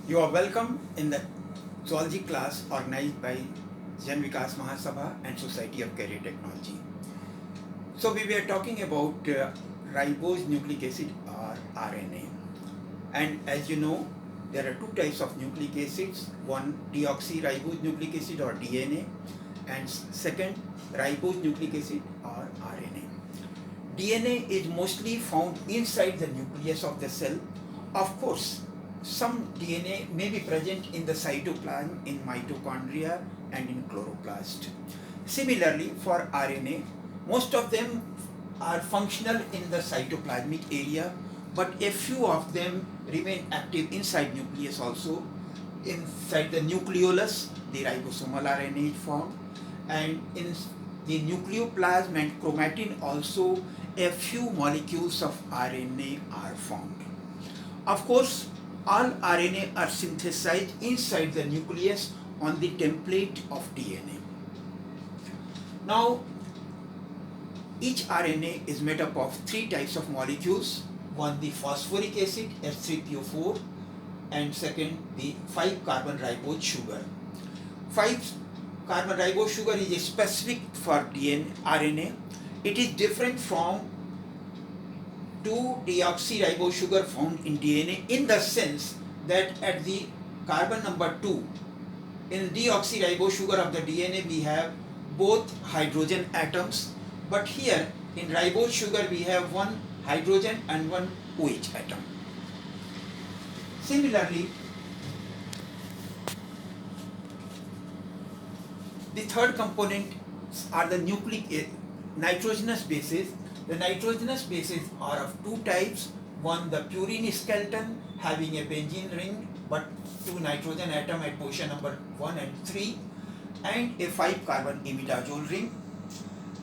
You are welcome in the zoology class organized by Jan Vikas Mahasabha and Society of Career Technology. So we were talking about ribose nucleic acid or RNA. And as you know, there are two types of nucleic acids. One deoxyribose nucleic acid or DNA, and second ribose nucleic acid or RNA. DNA is mostly found inside the nucleus of the cell. Of course, some DNA may be present in the cytoplasm, in mitochondria, and in chloroplast. Similarly, for RNA, most of them are functional in the cytoplasmic area, but a few of them remain active inside nucleus also. Inside the nucleolus, the ribosomal RNA is formed, and in the nucleoplasm and chromatin also a few molecules of RNA are formed. Of course, all RNA are synthesized inside the nucleus on the template of DNA. Now, each RNA is made up of three types of molecules. One, the phosphoric acid, H3PO4, and second, the 5-carbon ribose sugar. 5-carbon ribose sugar is specific for RNA. It is different from 2-deoxyribose sugar found in DNA in the sense that at the carbon number 2, in deoxyribose sugar of the DNA we have both hydrogen atoms, but here in ribose sugar we have one hydrogen and one OH atom. Similarly, the third component are the nitrogenous bases. The nitrogenous bases are of two types. One, the purine skeleton having a benzene ring but two nitrogen atom at position number 1 and 3, and a 5-carbon imidazole ring.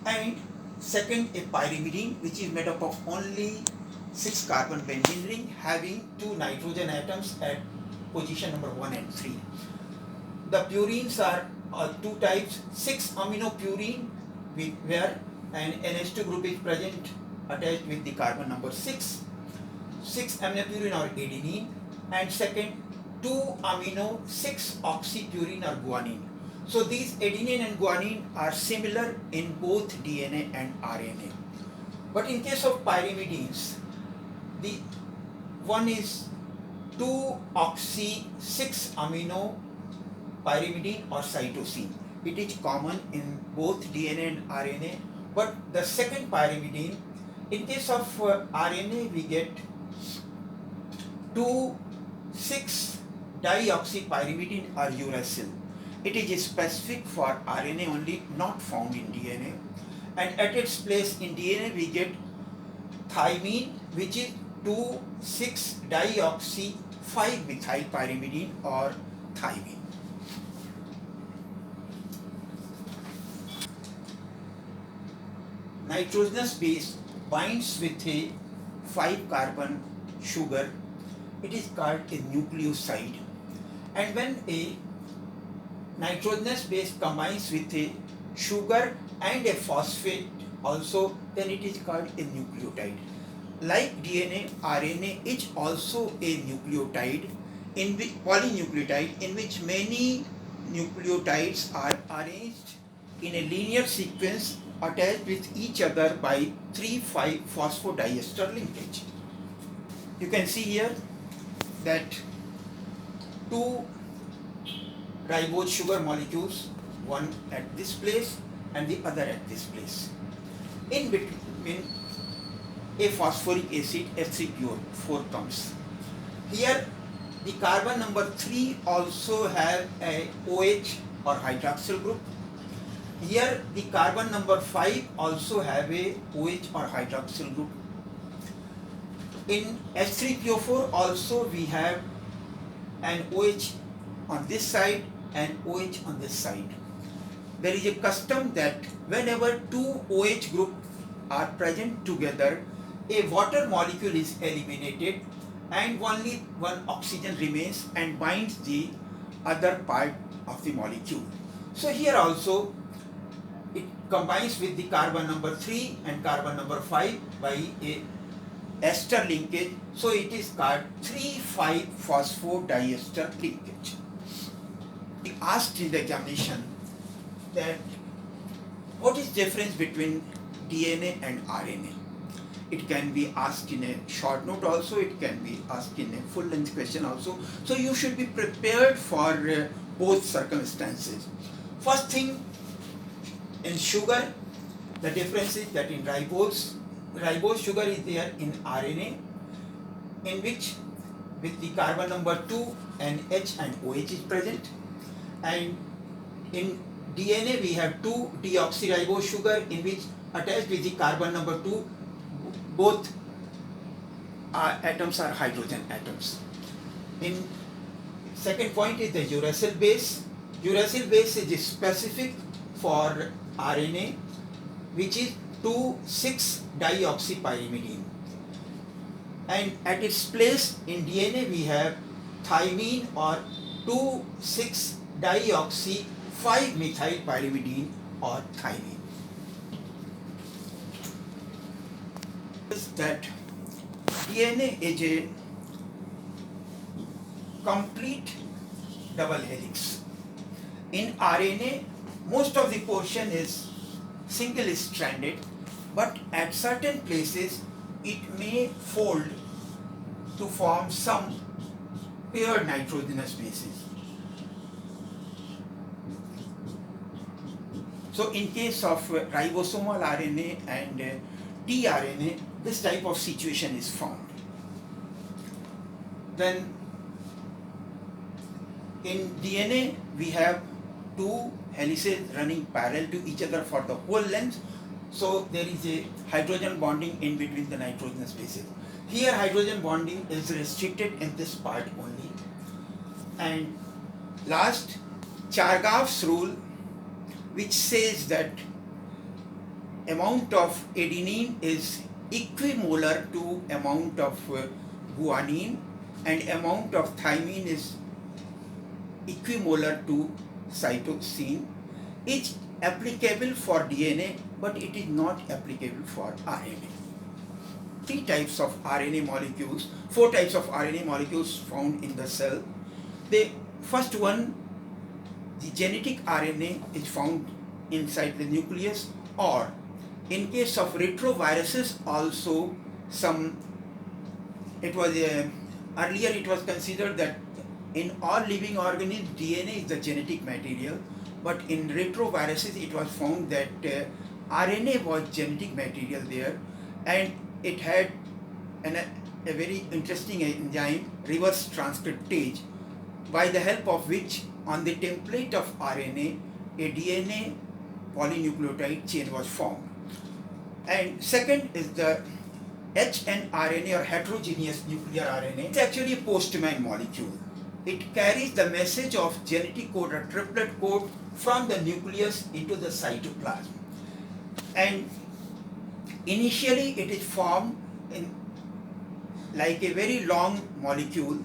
And second, a pyrimidine which is made up of only 6-carbon benzene ring having two nitrogen atoms at position number 1 and 3. The purines are two types: 6-aminopurine where an NH2 group is present attached with the carbon number 6, 6-aminopurine or adenine, and second 2-amino 6-oxypurine or guanine. So these adenine and guanine are similar in both DNA and RNA. But in case of pyrimidines, the one is 2-oxy 6-amino pyrimidine or cytosine. It is common in both DNA and RNA. But the second pyrimidine, in case of RNA, we get 2,6-dioxypyrimidine or uracil. It is specific for RNA only, not found in DNA. And at its place in DNA, we get thymine, which is 2,6-dioxy-5-methylpyrimidine or thymine. Nitrogenous base binds with a 5-carbon sugar. It is called a nucleoside. And when a nitrogenous base combines with a sugar and a phosphate also, then it is called a nucleotide. Like DNA, RNA is also a nucleotide, polynucleotide, in which many nucleotides are arranged in a linear sequence attached with each other by 3,5-phosphodiester linkage. You can see here that two ribose sugar molecules, one at this place and the other at this place. In between, a phosphoric acid, H3PO4 comes. Here, the carbon number 3 also have a OH or hydroxyl group. Here, the carbon number 5 also have a OH or hydroxyl group. In H3PO4 also we have an OH on this side and OH on this side. There is a custom that whenever two OH groups are present together, a water molecule is eliminated and only one oxygen remains and binds the other part of the molecule. So here also it combines with the carbon number 3 and carbon number 5 by a ester linkage, so it is called 3,5-phosphodiester linkage. He asked in the examination that what is difference between DNA and RNA? It can be asked in a short note also, it can be asked in a full length question also. So you should be prepared for both circumstances. First thing, in sugar, the difference is that in ribose sugar is there in RNA, in which with the carbon number 2 and H and OH is present, and in DNA we have 2-deoxyribose sugar in which attached with the carbon number 2 both atoms are hydrogen atoms. In second point is the uracil base. Uracil base is specific for RNA, which is 2,6-dioxypyrimidine. And at its place in DNA we have thymine or 2,6-dioxy-5-methylpyrimidine or thymine. Is that DNA is a complete double helix. In RNA, most of the portion is single stranded, but at certain places it may fold to form some paired nitrogenous bases. So in case of ribosomal RNA and tRNA, this type of situation is found. Then in DNA we have two helices running parallel to each other for the whole length, so there is a hydrogen bonding in between the nitrogenous bases. Here hydrogen bonding is restricted in this part only. And last, Chargaff's rule, which says that amount of adenine is equimolar to amount of guanine and amount of thymine is equimolar to cytosine, is applicable for DNA, but it is not applicable for RNA. Four types of RNA molecules found in the cell. The first one, the genetic RNA, is found inside the nucleus, or in case of retroviruses also earlier it was considered that in all living organisms DNA is the genetic material, but in retroviruses it was found that RNA was genetic material there, and it had a very interesting enzyme, reverse transcriptase, by the help of which on the template of RNA a DNA polynucleotide chain was formed. And second is the hnRNA or heterogeneous nuclear RNA. It's actually a postman molecule. It carries the message of genetic code or triplet code from the nucleus into the cytoplasm. And initially it is formed in like a very long molecule,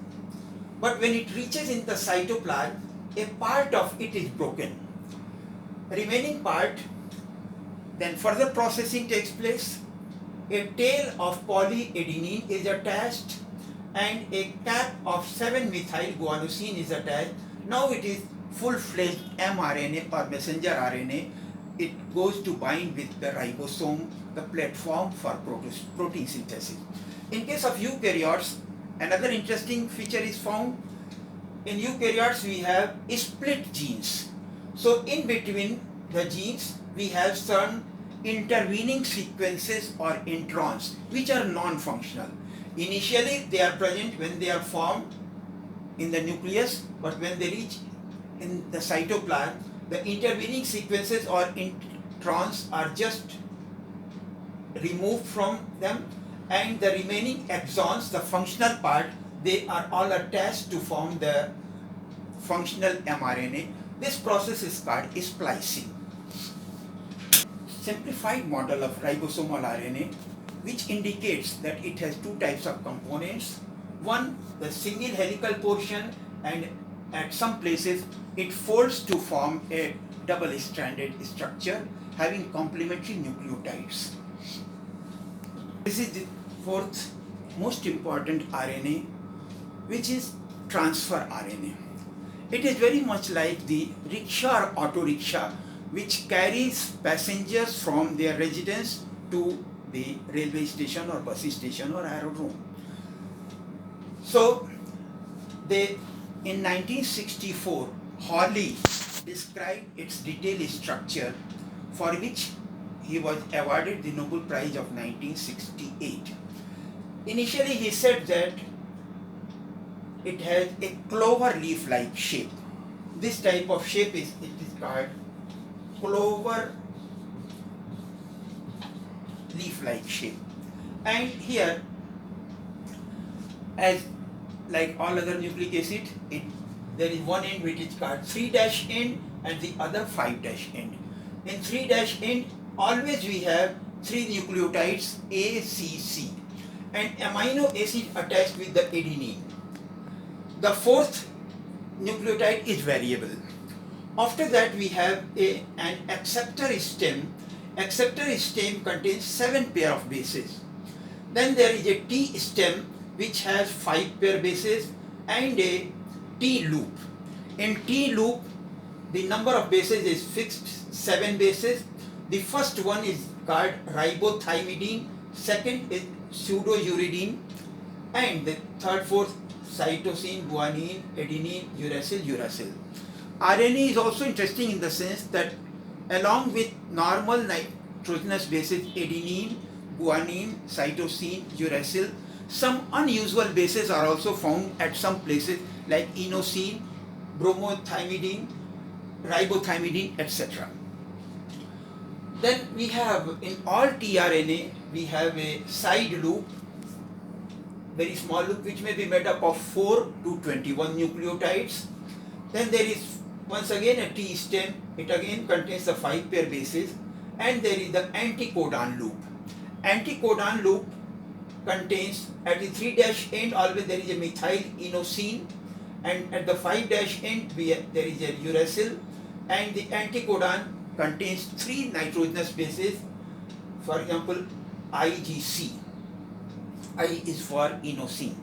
but when it reaches in the cytoplasm, a part of it is broken. Remaining part, then further processing takes place. A tail of polyadenine is attached and a cap of 7-methylguanosine is attached. Now it is full-fledged mRNA or messenger RNA. It goes to bind with the ribosome, the platform for protein synthesis. In case of eukaryotes, another interesting feature is found. In eukaryotes we have split genes. So in between the genes we have some intervening sequences or introns which are non-functional. Initially they are present when they are formed in the nucleus, but when they reach in the cytoplasm, the intervening sequences or introns are just removed from them, and the remaining exons, the functional part, they are all attached to form the functional mRNA. This process is called splicing. Simplified model of ribosomal RNA, which indicates that it has two types of components. One, the single helical portion, and at some places it folds to form a double-stranded structure having complementary nucleotides. This is the fourth most important RNA, which is transfer RNA. It is very much like the rickshaw or auto rickshaw, which carries passengers from their residence to the railway station or bus station or aerodrome. So, in 1964, Hawley described its detailed structure, for which he was awarded the Nobel Prize of 1968. Initially, he said that it has a clover leaf-like shape. This type of shape is called clover leaf-like shape. And here, as like all other nucleic acid, there is one end which is called 3' end and the other 5' end. In 3' end, always we have 3 nucleotides A, C, C, and amino acid attached with the adenine. The 4th nucleotide is variable. After that we have an acceptor stem. Acceptor stem contains 7 pair of bases. Then there is a T stem which has 5 pair bases and a T loop. In T loop, the number of bases is fixed, 7 bases. The first one is called ribothymidine, second is pseudouridine, and the third, fourth, cytosine, guanine, adenine, uracil, uracil. RNA is also interesting in the sense that along with normal nitrogenous bases adenine, guanine, cytosine, uracil, some unusual bases are also found at some places like inosine, bromothymidine, ribothymidine, etc. Then we have in all tRNA, we have a side loop, very small loop, which may be made up of 4 to 21 nucleotides. Then there is once again a T stem, it again contains the 5 pair bases, and there is the anticodon loop. Anticodon loop contains at the 3' end always there is a methyl inosine, and at the 5' end there is a uracil, and the anticodon contains 3 nitrogenous bases, for example IgC. I is for inosine,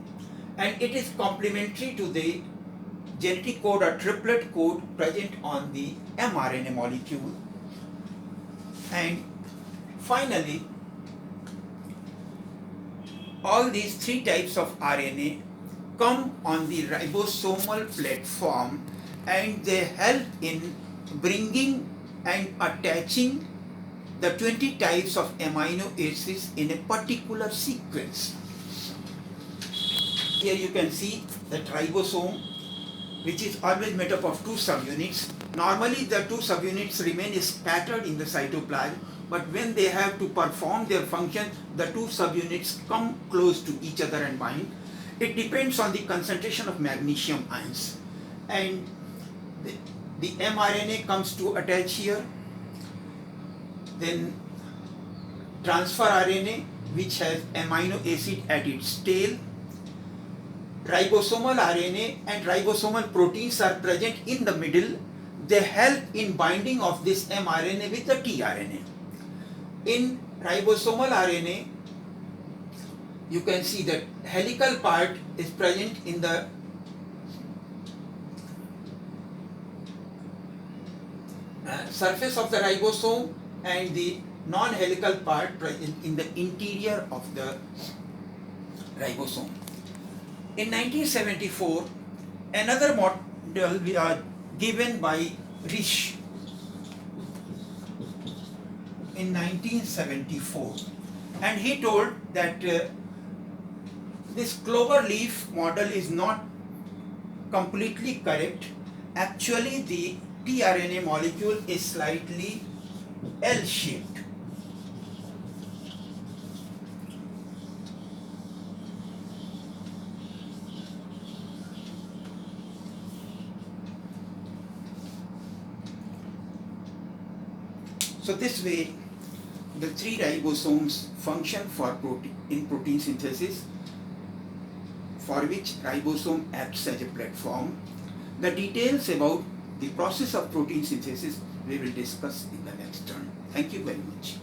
and it is complementary to the genetic code or triplet code present on the mRNA molecule. And finally, all these 3 types of RNA come on the ribosomal platform, and they help in bringing and attaching the 20 types of amino acids in a particular sequence. Here you can see that ribosome, which is always made up of 2 subunits. Normally the 2 subunits remain scattered in the cytoplasm, but when they have to perform their function, the 2 subunits come close to each other and bind. It depends on the concentration of magnesium ions, and the mRNA comes to attach here. Then transfer RNA, which has amino acid at its tail. Ribosomal RNA and ribosomal proteins are present in the middle. They help in binding of this mRNA with the tRNA. In ribosomal RNA, you can see that helical part is present in the surface of the ribosome, and the non-helical part present in the interior of the ribosome. In 1974, another model given by Risch in 1974, and he told that this clover leaf model is not completely correct. Actually, the tRNA molecule is slightly L-shaped. So this way, the 3 ribosomes function for protein synthesis, for which ribosome acts as a platform. The details about the process of protein synthesis we will discuss in the next turn. Thank you very much.